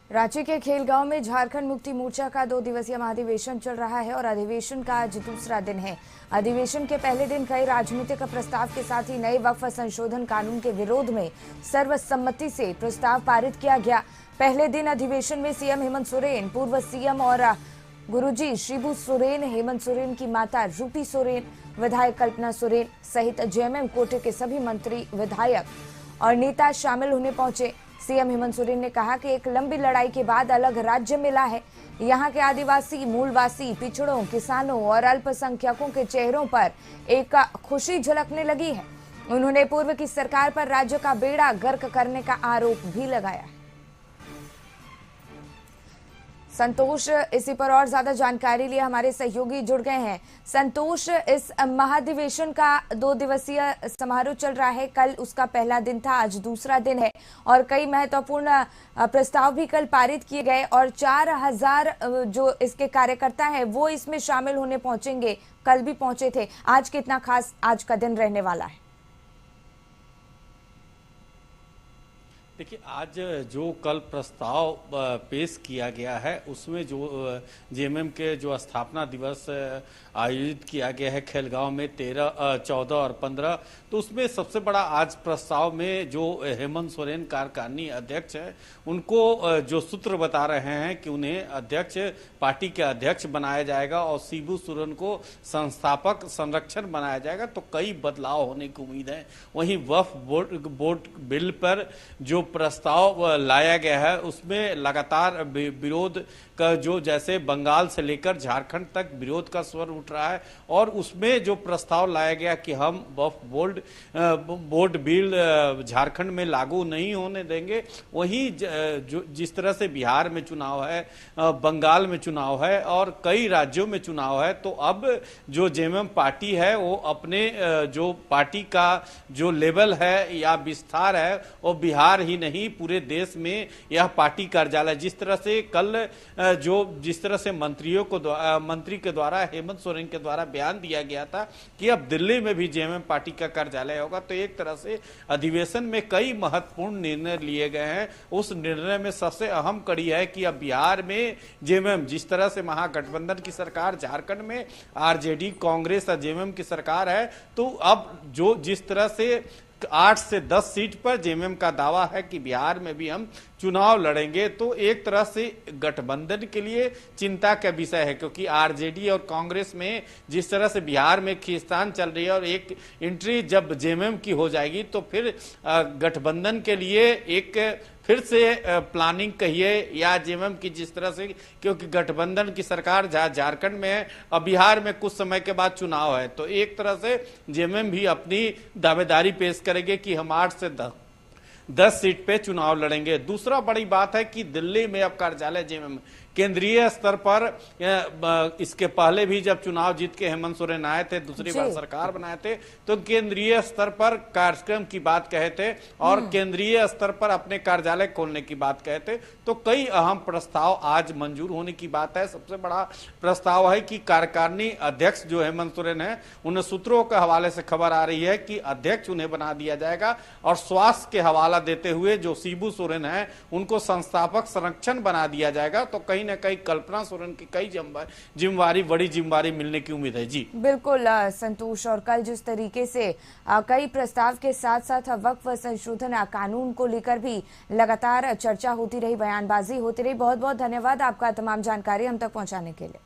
रांची के खेलगांव में झारखंड मुक्ति मोर्चा का 2 दिवसीय महाधिवेशन चल रहा है और अधिवेशन का आज दूसरा दिन है। अधिवेशन के पहले दिन कई राजनीतिक प्रस्ताव के साथ ही नए वक्फ संशोधन कानून के विरोध में सर्वसम्मति से प्रस्ताव पारित किया गया। पहले दिन अधिवेशन में सीएम हेमंत सोरेन, पूर्व सीएम और गुरुजी शिबू सोरेन, हेमंत सोरेन की माता रूपी सोरेन, विधायक कल्पना सोरेन सहित जेएमएम कोटे के सभी मंत्री, विधायक और नेता शामिल होने पहुंचे। सीएम हेमंत सोरेन ने कहा कि एक लंबी लड़ाई के बाद अलग राज्य मिला है। यहाँ के आदिवासी, मूलवासी, पिछड़ों, किसानों और अल्पसंख्यकों के चेहरों पर एक खुशी झलकने लगी है। उन्होंने पूर्व की सरकार पर राज्य का बेड़ा गर्क करने का आरोप भी लगाया। संतोष, इसी पर और ज्यादा जानकारी लिए हमारे सहयोगी जुड़ गए हैं। संतोष, इस महाधिवेशन का 2 दिवसीय समारोह चल रहा है। कल उसका पहला दिन था, आज दूसरा दिन है और कई महत्वपूर्ण प्रस्ताव भी कल पारित किए गए और 4000 जो इसके कार्यकर्ता हैं वो इसमें शामिल होने पहुंचेंगे, कल भी पहुंचे थे। आज कितना खास आज का दिन रहने वाला है? देखिए, आज जो कल प्रस्ताव पेश किया गया है उसमें जो जेएमएम के जो स्थापना दिवस आयोजित किया गया है खेलगांव में 13, 14 और 15, तो उसमें सबसे बड़ा आज प्रस्ताव में जो हेमंत सोरेन कार्यकारिणी अध्यक्ष है उनको जो सूत्र बता रहे हैं कि उन्हें अध्यक्ष, पार्टी के अध्यक्ष बनाया जाएगा और शिबू सोरेन को संस्थापक संरक्षण बनाया जाएगा। तो कई बदलाव होने की उम्मीद है। वहीं वक्फ बोर्ड बिल पर जो प्रस्ताव लाया गया है उसमें लगातार विरोध का जो जैसे बंगाल से लेकर झारखंड तक विरोध का स्वर उठ रहा है और उसमें जो प्रस्ताव लाया गया कि हम वक्फ बोर्ड बिल झारखंड में लागू नहीं होने देंगे। वहीं जो जिस तरह से बिहार में चुनाव है, बंगाल में चुनाव है और कई राज्यों में चुनाव है, तो अब जो जेएमएम पार्टी है वो अपने जो पार्टी का जो लेवल है या विस्तार है वो बिहार ही नहीं पूरे देश में यह पार्टी कार्यालय, जिस तरह से कल जिस तरह से मंत्री के द्वारा हेमंत सोरेन के द्वारा बयान दिया गया था कि अब दिल्ली में भी जेएमएम पार्टी का कार्यालय होगा, तो एक तरह से अधिवेशन में कई महत्वपूर्ण निर्णय लिए गए हैं। उस निर्णय में सबसे अहम कड़ी है कि अब बिहार में जेएमएम, जिस तरह से महागठबंधन की सरकार, झारखंड में आरजेडी, कांग्रेस और जेएमएम की सरकार है, तो अब जो जिस तरह से 8 से 10 सीट पर जेएमएम का दावा है कि बिहार में भी हम चुनाव लड़ेंगे, तो एक तरह से गठबंधन के लिए चिंता का विषय है, क्योंकि आरजेडी और कांग्रेस में जिस तरह से बिहार में खींचतान चल रही है और एक एंट्री जब जेएमएम की हो जाएगी तो फिर गठबंधन के लिए एक फिर से प्लानिंग कहिए या जेएमएम की जिस तरह से, क्योंकि गठबंधन की सरकार झारखंड में है और बिहार में कुछ समय के बाद चुनाव है, तो एक तरह से जेएमएम भी अपनी दावेदारी पेश करेंगे कि हम 8 से 10 सीट पे चुनाव लड़ेंगे। दूसरा बड़ी बात है कि दिल्ली में अब कार्यालय जेएमएम केंद्रीय स्तर पर, इसके पहले भी जब चुनाव जीत के हेमंत सोरेन आए थे, दूसरी बार सरकार बनाए थे, तो केंद्रीय स्तर पर कार्यक्रम की बात कहे थे और केंद्रीय स्तर पर अपने कार्यालय खोलने की बात कहे थे। तो कई अहम प्रस्ताव आज मंजूर होने की बात है। सबसे बड़ा प्रस्ताव है कि कार्यकारिणी अध्यक्ष जो हेमंत सोरेन है, उन्हें सूत्रों के हवाले से खबर आ रही है कि अध्यक्ष उन्हें बना दिया जाएगा और स्वास्थ्य के हवाला देते हुए जो शिबू सोरेन है उनको संस्थापक संरक्षण बना दिया जाएगा। तो कहीं न कहीं कल्पना सोरेन की कई बड़ी जिम्मेवारी मिलने की उम्मीद है। जी बिल्कुल संतोष, और कल जिस तरीके से कई प्रस्ताव के साथ साथ वक्फ संशोधन कानून को लेकर भी लगातार चर्चा होती रही, बयानबाजी होती रही। बहुत बहुत धन्यवाद आपका तमाम जानकारी हम तक पहुंचाने के लिए।